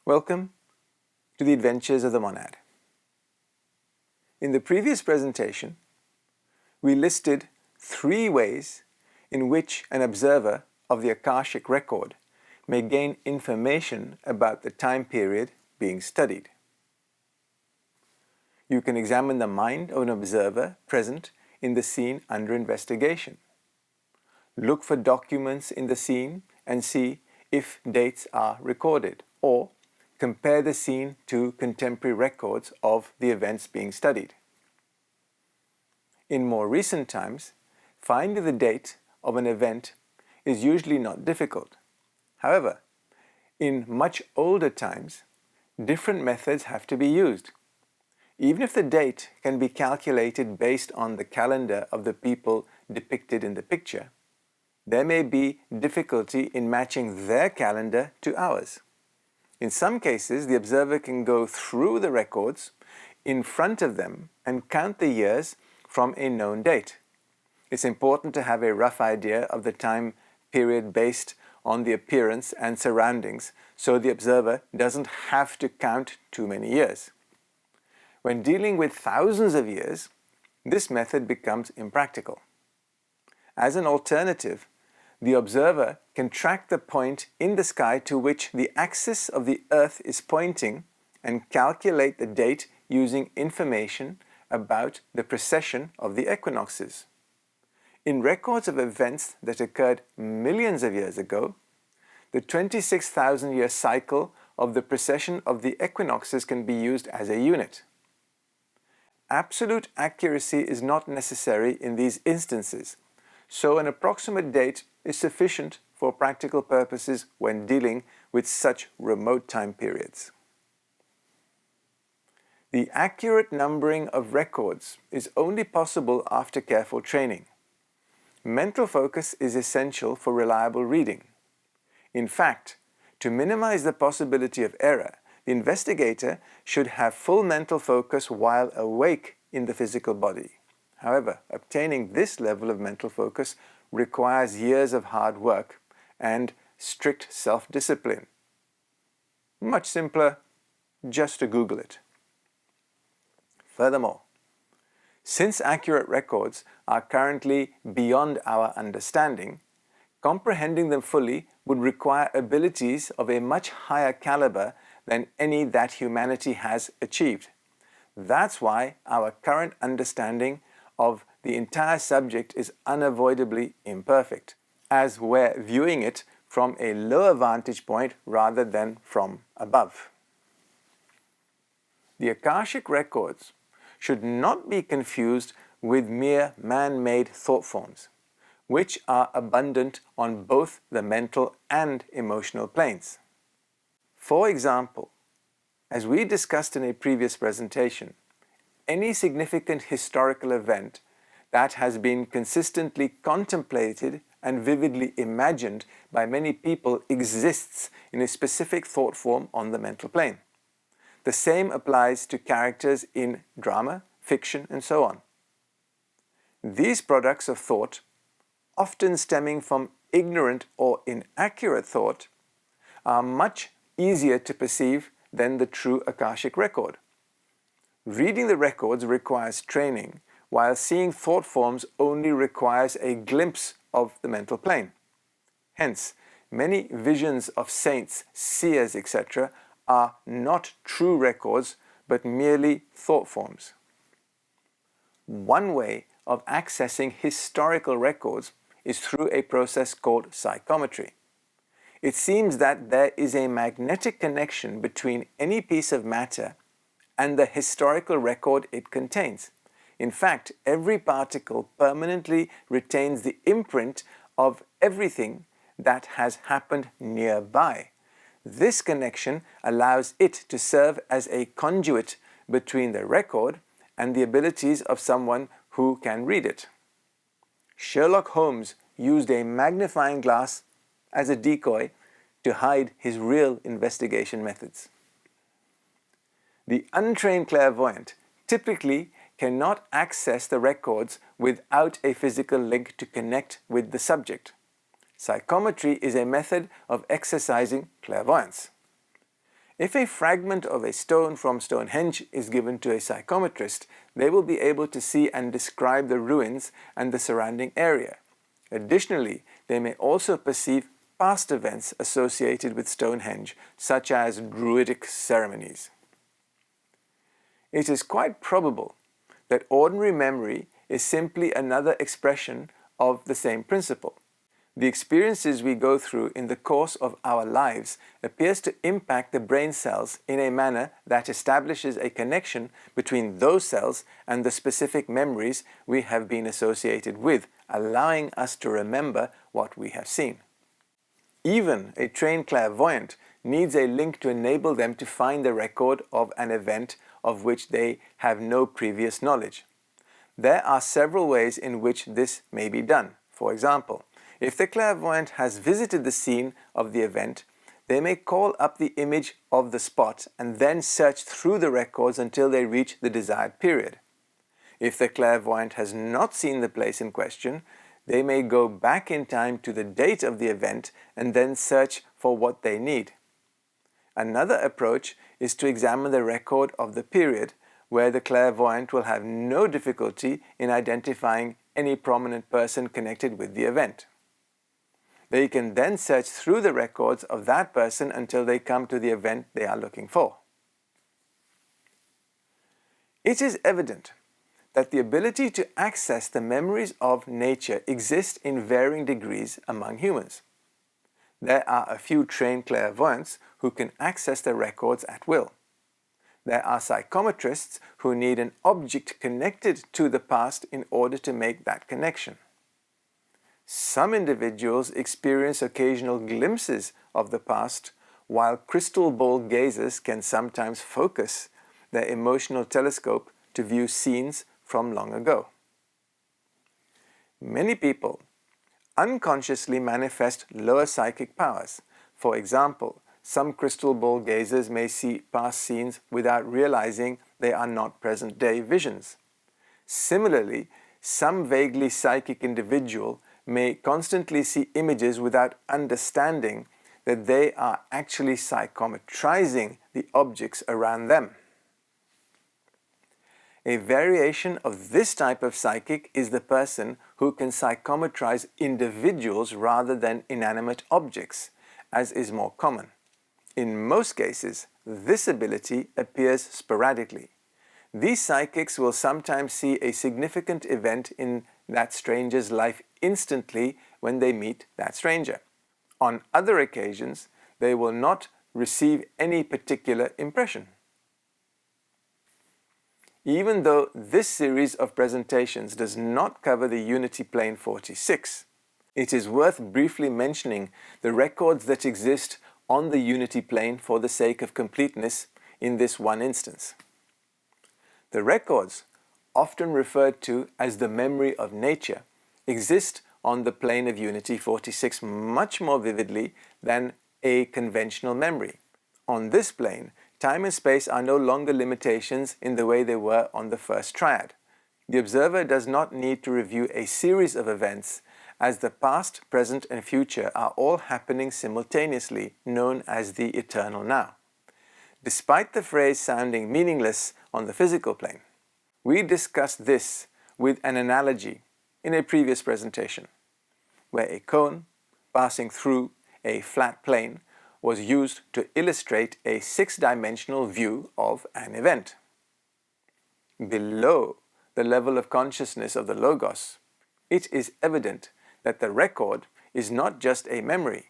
Welcome to the Adventures of the Monad. In the previous presentation, we listed 3 ways in which an observer of the Akashic record may gain information about the time period being studied. You can examine the mind of an observer present in the scene under investigation. Look for documents in the scene and see if dates are recorded, or compare the scene to contemporary records of the events being studied. In more recent times, finding the date of an event is usually not difficult. However, in much older times, different methods have to be used. Even if the date can be calculated based on the calendar of the people depicted in the picture, there may be difficulty in matching their calendar to ours. In some cases, the observer can go through the records in front of them and count the years from a known date. It's important to have a rough idea of the time period based on the appearance and surroundings, so the observer doesn't have to count too many years. When dealing with thousands of years, this method becomes impractical. As an alternative, the observer can track the point in the sky to which the axis of the Earth is pointing and calculate the date using information about the precession of the equinoxes. In records of events that occurred millions of years ago, the 26,000-year cycle of the precession of the equinoxes can be used as a unit. Absolute accuracy is not necessary in these instances, so an approximate date is sufficient for practical purposes when dealing with such remote time periods. The accurate numbering of records is only possible after careful training. Mental focus is essential for reliable reading. In fact, to minimize the possibility of error, the investigator should have full mental focus while awake in the physical body. However, obtaining this level of mental focus requires years of hard work and strict self-discipline. Much simpler just to Google it. Furthermore, since accurate records are currently beyond our understanding, comprehending them fully would require abilities of a much higher caliber than any that humanity has achieved. That's why our current understanding of the entire subject is unavoidably imperfect, as we're viewing it from a lower vantage point rather than from above. The Akashic records should not be confused with mere man-made thought forms, which are abundant on both the mental and emotional planes. For example, as we discussed in a previous presentation, any significant historical event that has been consistently contemplated and vividly imagined by many people exists in a specific thought form on the mental plane. The same applies to characters in drama, fiction, and so on. These products of thought, often stemming from ignorant or inaccurate thought, are much easier to perceive than the true Akashic record. Reading the records requires training, while seeing thought forms only requires a glimpse of the mental plane. Hence, many visions of saints, seers, etc. are not true records, but merely thought forms. One way of accessing historical records is through a process called psychometry. It seems that there is a magnetic connection between any piece of matter and the historical record it contains. In fact, every particle permanently retains the imprint of everything that has happened nearby. This connection allows it to serve as a conduit between the record and the abilities of someone who can read it. Sherlock Holmes used a magnifying glass as a decoy to hide his real investigation methods. The untrained clairvoyant typically cannot access the records without a physical link to connect with the subject. Psychometry is a method of exercising clairvoyance. If a fragment of a stone from Stonehenge is given to a psychometrist, they will be able to see and describe the ruins and the surrounding area. Additionally, they may also perceive past events associated with Stonehenge, such as Druidic ceremonies. It is quite probable that ordinary memory is simply another expression of the same principle. The experiences we go through in the course of our lives appears to impact the brain cells in a manner that establishes a connection between those cells and the specific memories we have been associated with, allowing us to remember what we have seen. Even a trained clairvoyant needs a link to enable them to find the record of an event of which they have no previous knowledge. There are several ways in which this may be done. For example, if the clairvoyant has visited the scene of the event, they may call up the image of the spot and then search through the records until they reach the desired period. If the clairvoyant has not seen the place in question, they may go back in time to the date of the event and then search for what they need. Another approach is to examine the record of the period, where the clairvoyant will have no difficulty in identifying any prominent person connected with the event. They can then search through the records of that person until they come to the event they are looking for. It is evident that the ability to access the memories of nature exists in varying degrees among humans. There are a few trained clairvoyants who can access the records at will. There are psychometrists who need an object connected to the past in order to make that connection. Some individuals experience occasional glimpses of the past, while crystal ball gazers can sometimes focus their emotional telescope to view scenes from long ago. Many people unconsciously manifest lower psychic powers. For example, some crystal ball gazers may see past scenes without realizing they are not present-day visions. Similarly, some vaguely psychic individual may constantly see images without understanding that they are actually psychometrizing the objects around them. A variation of this type of psychic is the person who can psychometrize individuals rather than inanimate objects, as is more common. In most cases, this ability appears sporadically. These psychics will sometimes see a significant event in that stranger's life instantly when they meet that stranger. On other occasions, they will not receive any particular impression. Even though this series of presentations does not cover the Unity Plane 46, it is worth briefly mentioning the records that exist on the Unity Plane for the sake of completeness in this one instance. The records, often referred to as the memory of nature, exist on the plane of Unity 46 much more vividly than a conventional memory. On this plane, time and space are no longer limitations in the way they were on the first triad. The observer does not need to review a series of events, as the past, present, and future are all happening simultaneously, known as the eternal now. Despite the phrase sounding meaningless on the physical plane, we discussed this with an analogy in a previous presentation, where a cone passing through a flat plane was used to illustrate a six-dimensional view of an event. Below the level of consciousness of the Logos, it is evident that the record is not just a memory.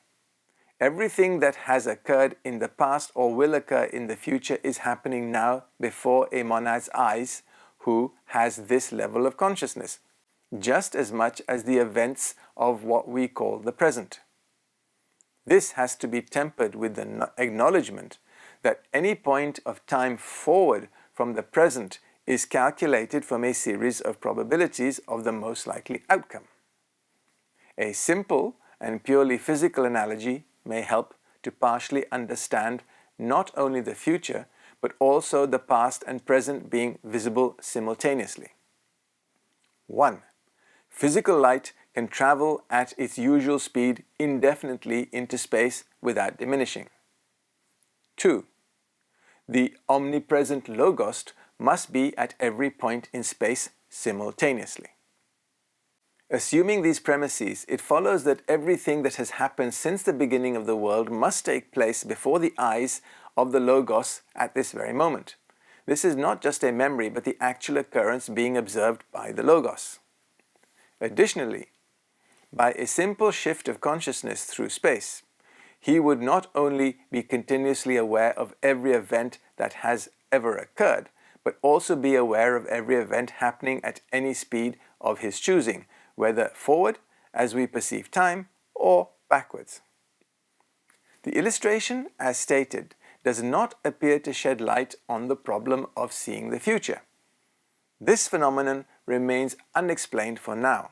Everything that has occurred in the past or will occur in the future is happening now before a monad's eyes who has this level of consciousness, just as much as the events of what we call the present. This has to be tempered with the acknowledgement that any point of time forward from the present is calculated from a series of probabilities of the most likely outcome. A simple and purely physical analogy may help to partially understand not only the future, but also the past and present being visible simultaneously. 1. Physical light can travel at its usual speed indefinitely into space without diminishing. 2. The omnipresent Logos must be at every point in space simultaneously. Assuming these premises, it follows that everything that has happened since the beginning of the world must take place before the eyes of the Logos at this very moment. This is not just a memory, but the actual occurrence being observed by the Logos. Additionally, by a simple shift of consciousness through space, he would not only be continuously aware of every event that has ever occurred, but also be aware of every event happening at any speed of his choosing, whether forward, as we perceive time, or backwards. The illustration, as stated, does not appear to shed light on the problem of seeing the future. This phenomenon remains unexplained for now,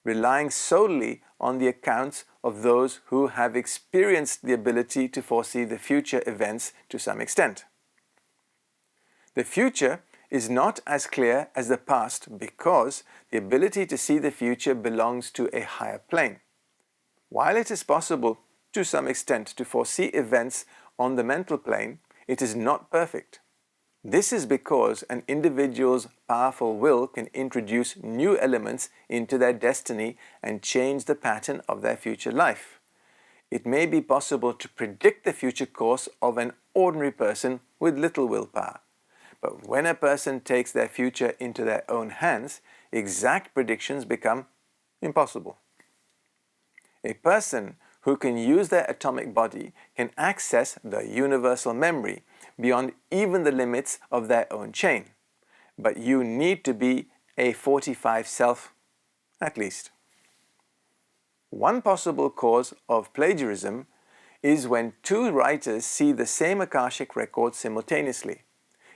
relying solely on the accounts of those who have experienced the ability to foresee the future events to some extent. The future is not as clear as the past because the ability to see the future belongs to a higher plane. While it is possible to some extent to foresee events on the mental plane, it is not perfect. This is because an individual's powerful will can introduce new elements into their destiny and change the pattern of their future life. It may be possible to predict the future course of an ordinary person with little willpower. But when a person takes their future into their own hands, exact predictions become impossible. A person who can use their atomic body can access the universal memory beyond even the limits of their own chain. But you need to be a 45 self, at least. One possible cause of plagiarism is when two writers see the same Akashic record simultaneously.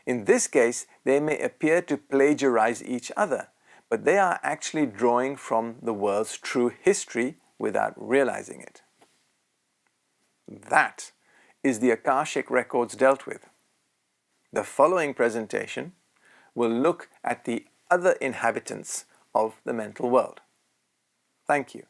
In this case, they may appear to plagiarize each other, but they are actually drawing from the world's true history without realizing it. That is the Akashic records dealt with. The following presentation will look at the other inhabitants of the mental world. Thank you.